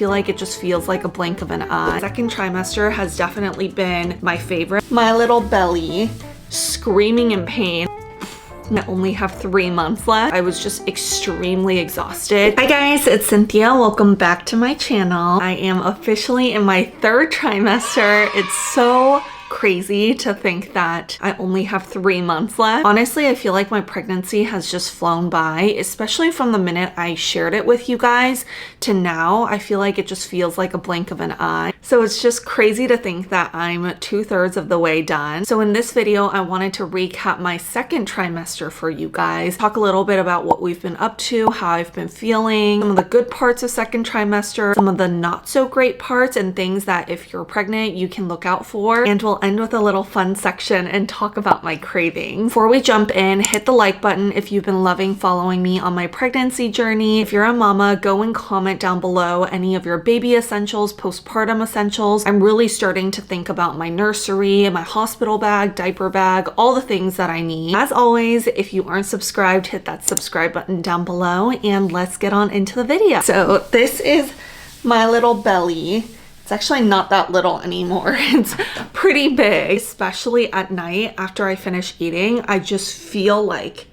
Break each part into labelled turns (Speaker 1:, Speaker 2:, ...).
Speaker 1: Feel like it just feels like a blink of an eye. Second trimester has definitely been my favorite. My little belly screaming in pain. I only have 3 months left. I was just extremely exhausted. Hi guys, it's Cynthia. Welcome back to my channel. I am officially in my 3rd trimester. It's so crazy to think that I only have 3 months left. Honestly, I feel like my pregnancy has just flown by, especially from the minute I shared it with you guys to now. I feel like it just feels like a blink of an eye. So it's just crazy to think that I'm 2/3 of the way done. So in this video, I wanted to recap my 2nd trimester for you guys, talk a little bit about what we've been up to, how I've been feeling, some of the good parts of 2nd trimester, some of the not so great parts and things that if you're pregnant, you can look out for. And we'll end with a little fun section and talk about my cravings. Before we jump in, hit the like button if you've been loving following me on my pregnancy journey. If you're a mama, go and comment down below any of your baby essentials, postpartum essentials. I'm really starting to think about my nursery, my hospital bag, diaper bag, all the things that I need. As always, if you aren't subscribed, hit that subscribe button down below and let's get on into the video. So this is my little belly. It's actually not that little anymore. It's pretty big, especially at night after I finish eating. I just feel like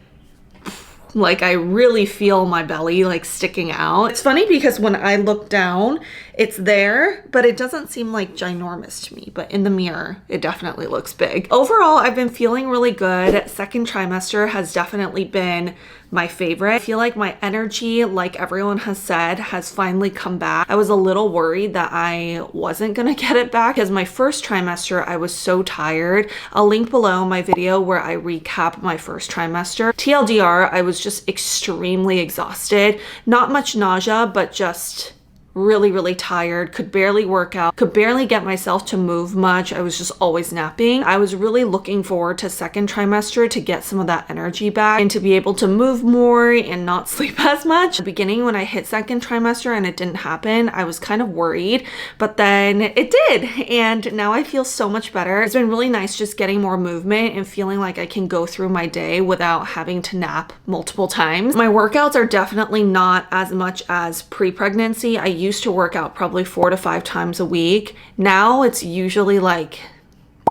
Speaker 1: I really feel my belly like sticking out. It's funny because when I look down, it's there, but it doesn't seem like ginormous to me, but in the mirror, it definitely looks big. Overall, I've been feeling really good. 2nd trimester has definitely been my favorite. I feel like my energy, like everyone has said, has finally come back. I was a little worried that I wasn't gonna get it back because my 1st trimester, I was so tired. I'll link below my video where I recap my 1st trimester. TLDR, I was just extremely exhausted. Not much nausea, but just really tired, could barely work out, could barely get myself to move much. I was just always napping. I was really looking forward to 2nd trimester to get some of that energy back and to be able to move more and not sleep as much. At the beginning, when I hit 2nd trimester and it didn't happen, I was kind of worried, but then it did. And now I feel so much better. It's been really nice just getting more movement and feeling like I can go through my day without having to nap multiple times. My workouts are definitely not as much as pre-pregnancy. I used to work out probably 4 to 5 times a week. Now it's usually like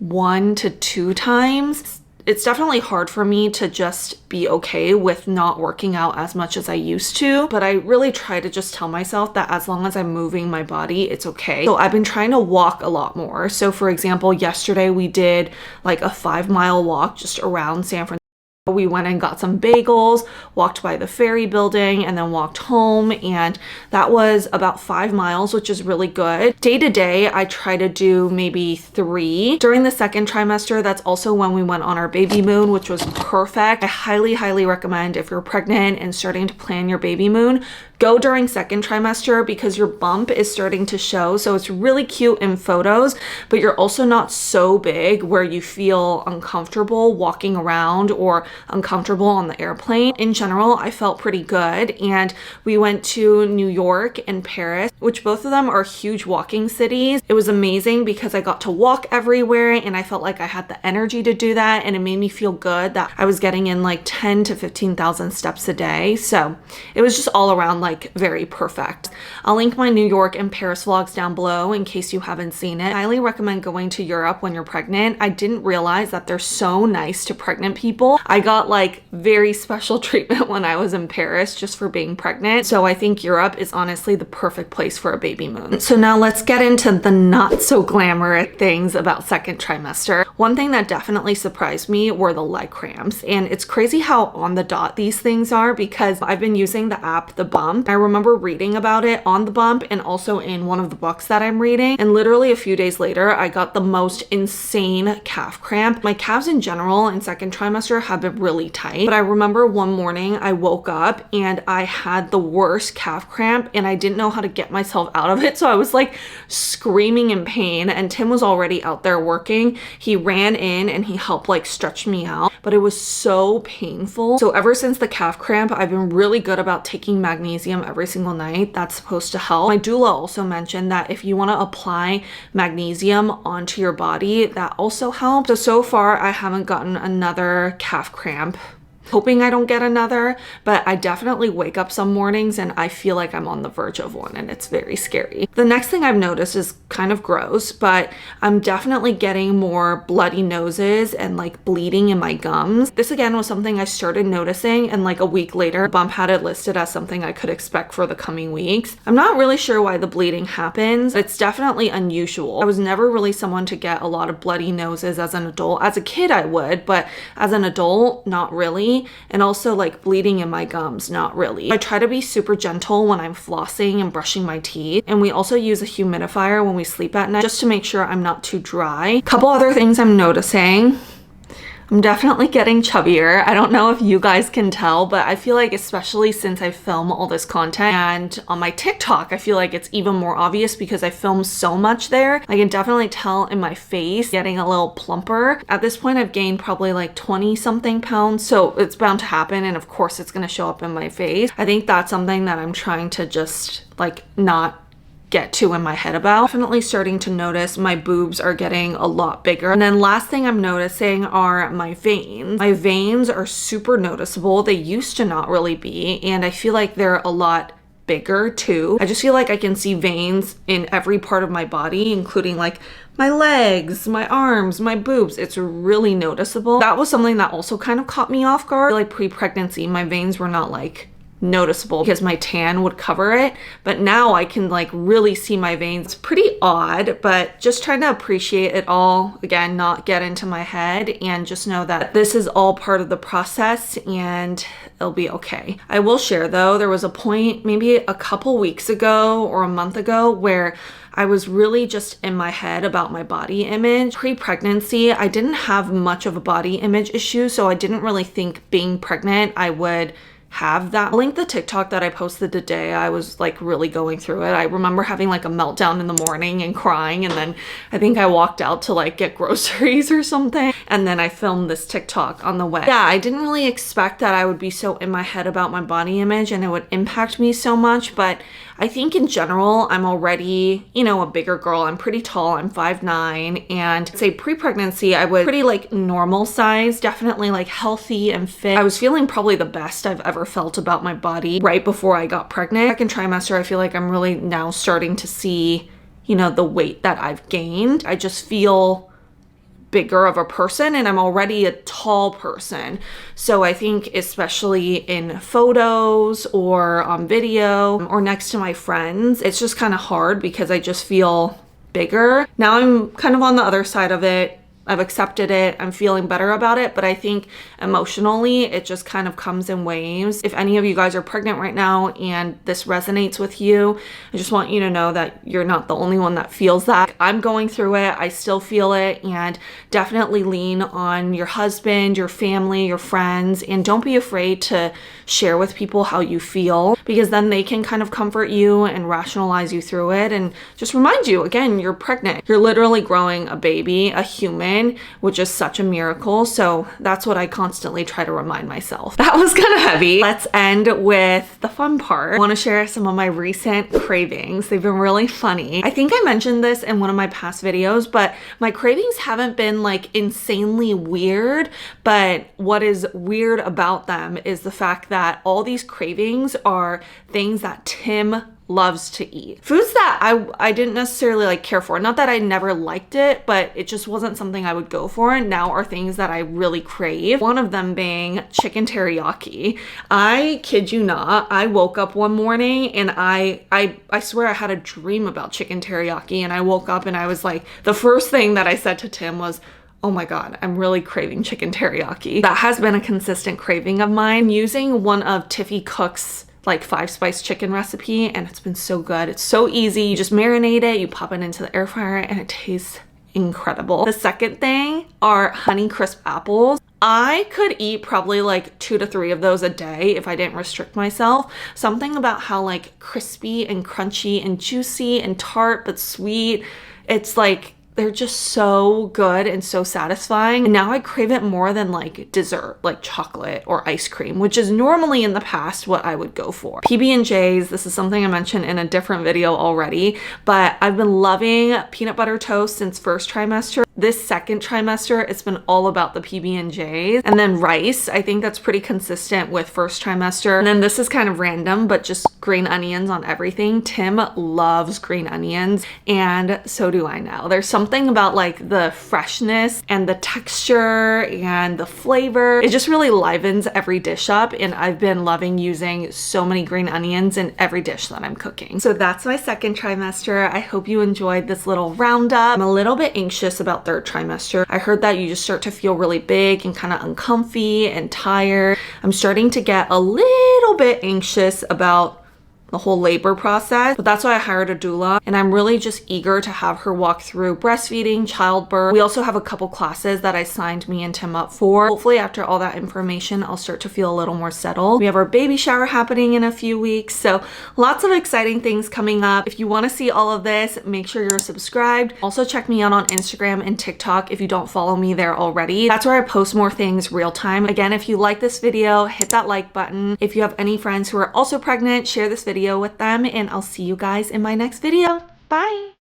Speaker 1: 1 to 2 times. It's definitely hard for me to just be okay with not working out as much as I used to, but I really try to just tell myself that as long as I'm moving my body, it's okay. So I've been trying to walk a lot more. So for example, yesterday we did like a 5-mile walk just around San Francisco. We went and got some bagels, walked by the ferry building, and then walked home, and that was about 5 miles, which is really good. Day to day, I try to do maybe 3. During the 2nd trimester, that's also when we went on our baby moon, which was perfect. I highly recommend if you're pregnant and starting to plan your baby moon, go during 2nd trimester because your bump is starting to show. So it's really cute in photos, but you're also not so big where you feel uncomfortable walking around or uncomfortable on the airplane. In general, I felt pretty good. And we went to New York and Paris, which both of them are huge walking cities. It was amazing because I got to walk everywhere and I felt like I had the energy to do that. And it made me feel good that I was getting in like 10 to 15,000 steps a day. So it was just all around like very perfect. I'll link my New York and Paris vlogs down below in case you haven't seen it. I highly recommend going to Europe when you're pregnant. I didn't realize that they're so nice to pregnant people. I got like very special treatment when I was in Paris just for being pregnant. So I think Europe is honestly the perfect place for a baby moon. So now let's get into the not so glamorous things about 2nd trimester. One thing that definitely surprised me were the leg cramps. And it's crazy how on the dot these things are because I've been using the app, The Bump. I remember reading about it on The Bump and also in one of the books that I'm reading. And literally a few days later, I got the most insane calf cramp. My calves in general in 2nd trimester have been really tight. But I remember one morning I woke up and I had the worst calf cramp and I didn't know how to get myself out of it. So I was like screaming in pain and Tim was already out there working. He ran in and he helped like stretch me out, but it was so painful. So ever since the calf cramp, I've been really good about taking magnesium every single night. That's supposed to help. My doula also mentioned that if you want to apply magnesium onto your body, that also helps. So far I haven't gotten another calf cramp Hoping I don't get another, but I definitely wake up some mornings and I feel like I'm on the verge of one, and it's very scary. The next thing I've noticed is kind of gross, but I'm definitely getting more bloody noses and like bleeding in my gums. This again was something I started noticing, and like a week later, Bump had it listed as something I could expect for the coming weeks. I'm not really sure why the bleeding happens. It's definitely unusual. I was never really someone to get a lot of bloody noses as an adult. As a kid I would, but as an adult, not really. And also like bleeding in my gums, not really. I try to be super gentle when I'm flossing and brushing my teeth. And we also use a humidifier when we sleep at night just to make sure I'm not too dry. Couple other things I'm noticing. I'm definitely getting chubbier. I don't know if you guys can tell, but I feel like especially since I film all this content and on my TikTok, I feel like it's even more obvious because I film so much there. I can definitely tell in my face, getting a little plumper. At this point, I've gained probably like 20 something pounds, so it's bound to happen, and of course it's gonna show up in my face. I think that's something that I'm trying to just like not get to in my head about. Definitely starting to notice my boobs are getting a lot bigger. And then last thing I'm noticing are my veins. My veins are super noticeable. They used to not really be, and I feel like they're a lot bigger too. I just feel like I can see veins in every part of my body, including like my legs, my arms, my boobs. It's really noticeable. That was something that also kind of caught me off guard. Like pre-pregnancy, my veins were not like noticeable because my tan would cover it, but now I can like really see my veins. It's pretty odd, but just trying to appreciate it all. Again, not get into my head, and just know that this is all part of the process and it'll be okay. I will share though, there was a point maybe a couple weeks ago or a month ago where I was really just in my head about my body image. Pre-pregnancy, I didn't have much of a body image issue, so I didn't really think being pregnant I would have that. I'll link the TikTok that I posted today. I was like really going through it. I remember having like a meltdown in the morning and crying, and then I think I walked out to like get groceries or something, and then I filmed this TikTok on the way. Yeah, I didn't really expect that I would be so in my head about my body image and it would impact me so much, but I think in general, I'm already, you know, a bigger girl. I'm pretty tall. I'm 5'9", and say pre-pregnancy, I was pretty like normal size, definitely like healthy and fit. I was feeling probably the best I've ever felt about my body right before I got pregnant. Second trimester, I feel like I'm really now starting to see, you know, the weight that I've gained. I just feel bigger of a person, and I'm already a tall person. So I think especially in photos or on video or next to my friends, it's just kind of hard because I just feel bigger. Now I'm kind of on the other side of it. I've accepted it. I'm feeling better about it, but I think emotionally it just kind of comes in waves. If any of you guys are pregnant right now and this resonates with you, I just want you to know that you're not the only one that feels that. I'm going through it. I still feel it, and definitely lean on your husband, your family, your friends, and don't be afraid to share with people how you feel, because then they can kind of comfort you and rationalize you through it and just remind you, again, you're pregnant. You're literally growing a baby, a human, which is such a miracle. So that's what I constantly try to remind myself. That was kind of heavy. Let's end with the fun part. I want to share some of my recent cravings. They've been really funny. I think I mentioned this in one of my past videos, but my cravings haven't been like insanely weird, but what is weird about them is the fact that all these cravings are things that Tim loves to eat. Foods that I didn't necessarily like care for. Not that I never liked it, but it just wasn't something I would go for, and now are things that I really crave. One of them being chicken teriyaki. I kid you not, I woke up one morning and I swear I had a dream about chicken teriyaki, and I woke up and I was like, the first thing that I said to Tim was, oh my God, I'm really craving chicken teriyaki. That has been a consistent craving of mine, using one of Tiffy Cook's like 5-spice chicken recipe, and it's been so good. It's so easy. You just marinate it, you pop it into the air fryer, and it tastes incredible. The second thing are Honey Crisp apples. I could eat probably like 2 to 3 of those a day if I didn't restrict myself. Something about how like crispy and crunchy and juicy and tart but sweet. It's like, they're just so good and so satisfying. And now I crave it more than like dessert, like chocolate or ice cream, which is normally in the past what I would go for. PB&Js, this is something I mentioned in a different video already, but I've been loving peanut butter toast since first trimester. this second trimester, it's been all about the PB&Js. And then rice, I think that's pretty consistent with first trimester. And then this is kind of random, but just green onions on everything. Tim loves green onions, and so do I now. There's something about like the freshness and the texture and the flavor. It just really livens every dish up, and I've been loving using so many green onions in every dish that I'm cooking. So that's my second trimester. I hope you enjoyed this little roundup. I'm a little bit anxious about third trimester. I heard that you just start to feel really big and kind of uncomfy and tired. I'm starting to get a little bit anxious about the whole labor process, but that's why I hired a doula, and I'm really just eager to have her walk through breastfeeding, childbirth. We also have a couple classes that I signed me and Tim up for. Hopefully after all that information, I'll start to feel a little more settled. We have our baby shower happening in a few weeks, so lots of exciting things coming up. If you want to see all of this, make sure you're subscribed. Also check me out on Instagram and TikTok if you don't follow me there already. That's where I post more things real time. Again, if you like this video, hit that like button. If you have any friends who are also pregnant, share this video with them, and I'll see you guys in my next video. Bye!